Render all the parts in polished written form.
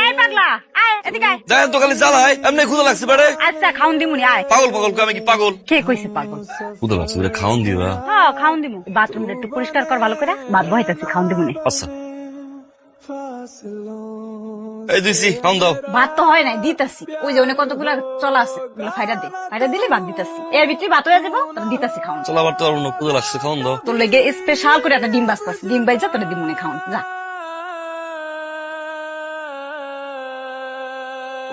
এই পাগলা আয় এদিকে আয়। দেখেন তো খালি জ্বালায় এমনি ক্ষুদা লাগছে বেড়ে। আচ্ছা খাউন দিমুনি আয়। পাগল পাগল আমি কি পাগল? কে কইছে পাগল? ক্ষুদা লাগছে বেড়ে, খাওন দিবা। হ্যাঁ খাউন দিমু। বাথরুমটা একটু পরিষ্কার কর ভালো করে, ভাত বহাইতাছি খাউন দিমুনি। আচ্ছা এই দিছি, খাওন দাও। ভাত তো হয় নাই, দিতাছি। ওই যে অনেক কতগুলা চলা আছে, ওগুলো ফাইডা দে, ফাইডা দিলে ভাত দিতাছি। এর ভিতরে ভাত হয়ে যাবো, তখন দিতাছি খাউন। চল আবার তো আর অন্য ক্ষুদা লাগছে, খাওন দাও। তোর লেগে স্পেশাল করে একটা ডিম বাজতাছি, ডিম বাইজা তোরে দিমুনি খাউন যা।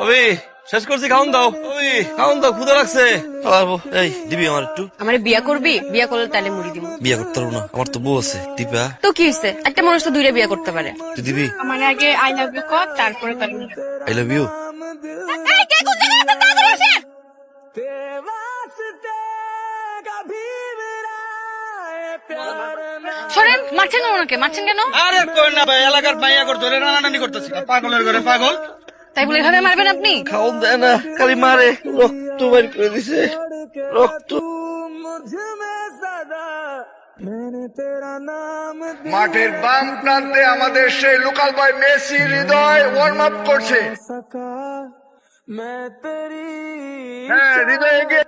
ওই শেষ করছি, খাওন দাও। ওই খাওন দাও, ক্ষুদা লাগছে। এই দিবি আমার একটু। আমারে বিয়া করবি? বিয়া করলে তাহলে মুড়ি দিব। বিয়ে করতে পারবো না, আমার তো বউ আছে। দিবা? তো কি হইছে, একটা মানুষ তো দুইটা বিয়া করতে পারে। তুই দিবি? আমার আগে আই লাভ ইউ কর, তারপরে তার আই লাভ ইউ। শোনেন, মারছেন ওনাকে, মারছেন কেন? আরে কই না ভাই, এলাকার মাইয়া করে ধরে রানারানি করতেছি। পাগলের ঘরে পাগল। তাই বলে এভাবে মারবেন আপনি? খাওন দেয় না, খালি মারে। রক্ত বের করে দিছে, রক্ত। মাঠের বাম প্রান্তে আমাদের সেই লোকাল বয় মেসি হৃদয় ওয়ার্ম আপ করছে। হ্যাঁ, হৃদয় এগিয়ে।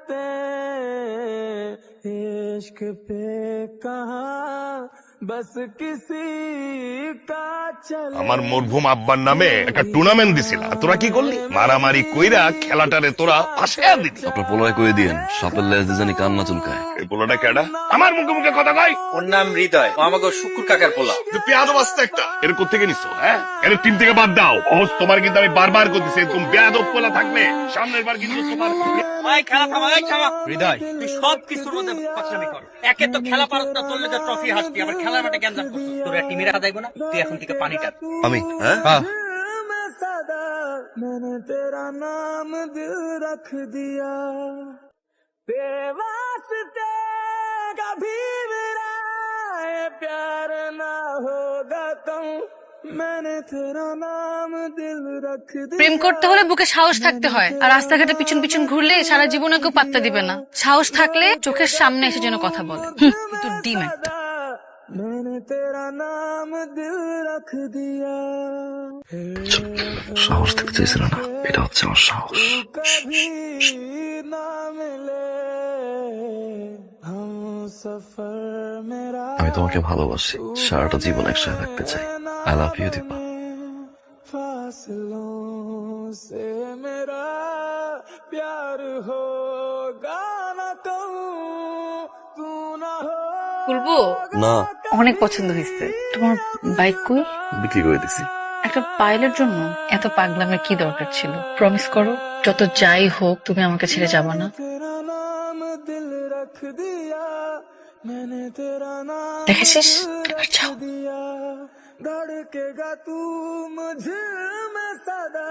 আমার মরহুম আব্বার নামে একটা টুর্নামেন্ট দিছিল, আর তোরা কি করলি? মারামারি কইরা খেলাটারে তোরা ফাঁসাইয়া দিলি। আপনার পোলায় কয়ে দিয়েন, সাপের লেজ দিয়ে জানি কান্না চুলকায়। এই পোলাটা কেডা? আমার মুখে মুখে কথা কয়। ওর নাম হৃদয়, ও আমাকে শুকুর কাকার পোলা। তুই পেয়াদব আসতে একটা। এর কোত্থেকে নিছো? হ্যাঁ, এর টিম থেকে বাদ দাও। অহস তোমার কিন্তু আমি বারবার করতেছি, এরকম বেয়াদব পোলা থাকবে সামনের বার কিন্তু তোমার। খেলা থামা, থামা। হৃদয়, তুই সব কিছুর মধ্যে পাকড়ামি কর। একে তো খেলা পারত না, তোর লেগে ট্রফি হাসতি, আবার খেলার মাঠে গ্যাঞ্জাম করছিস। তোর টিমে রাখা যাইব না, তুই এখন থেকে পানিটা। আমি হ্যাঁ मैंने तेरा नाम दिल रख दिया बेवास्ते कभी मेरा ये प्यार ना होगा तुम मैंने तेरा नाम दिल रख दिया। প্রেম করতে হলে বুকে সাহস থাকতে হয়, আর রাস্তাঘাটে পিছন পিছন ঘুরলে সারা জীবনে কেউ পাত্তা দিবে না। সাহস থাকলে চোখের সামনে এসে যেন কথা বলে। কিন্তু ডিম একটা। मैंने तेरा नाम दिल रख दिया সাহস থেকে চাইছিল না, এটা হচ্ছে আমার সাহস। कभी ना मिले हम सफर मेरा আমি তোমাকে ভালোবাসি, সারাটা জীবন একসাথে থাকতে চাই। I love you Dipa. फासलों से मेरा प्यार होगा ना कहूँ तू ना हो বলবো? না, অনেক পছন্দ হয়েছে। তোমার বাইক কই? বিক্রি করে দিছি। একটা পাইলের জন্য এত পাগলামের কি দরকার ছিল? প্রমিস করো, যত যাই হোক তুমি আমাকে ছেড়ে যাবা না। तेरा नाम दिल रख दिया मैंने तेरा नाम দেখেছিস, এবার যাও। दिया धड़केगा तू मुझे में सदा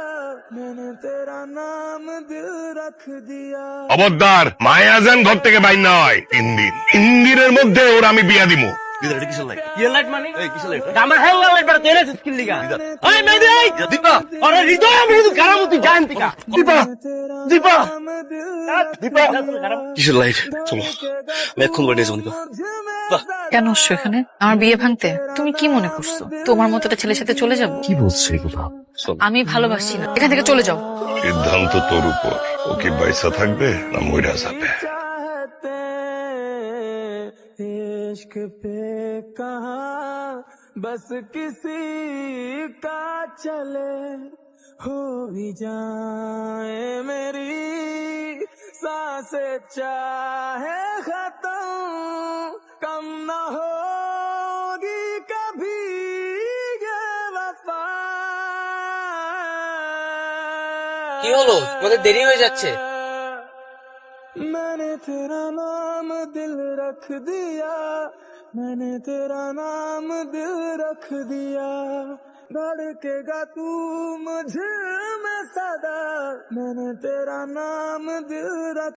मैंने तेरा नाम दिल रख दिया খবরদার, মায়া যেন ঘর থেকে বাইর না হয়। 3 দিনের মধ্যে ওর আমি বিয়া দিমু। দিদা, এটা কিসের লাইট? ইয়ে লাইট মানে এই কিসের লাইট? আমার হেল লাইট পড়া তেরে স্কিল লিগা। দিদা, ওই মেদি এই দীপা, আরে হৃদয় আমি তো গারামতি জানতিকা। দীপা, দীপা, দীপা কিসের লাইট? চলো, আমি এক্ষুন বাড়ি যাবো। দীপা, কেন আসছো এখানে? আমার বিয়ে ভাঙতে? তুমি কি মনে করছো তোমার মতো একটা ছেলের সাথে চলে যাবো? কি বলছো এগুলো? চলো। আমি ভালোবাসি না, এখান থেকে চলে যাও। সিদ্ধান্ত তোর উপর। ও কি বাইসা থাকবে না মইরা যাবে? चाहते इश्क पे कहाँ बस किसी का चले हो भी जाए मेरी सांसें चाहे खत्म कम न होगी कभी ये वफा কি হলো, তোমাদের দেরি হয়ে যাচ্ছে। मैंने तेरा नाम दिल रख दिया मैंने तेरा नाम दिल रख दिया धड़केगा तू मुझे में सदा मैंने तेरा नाम दिल रख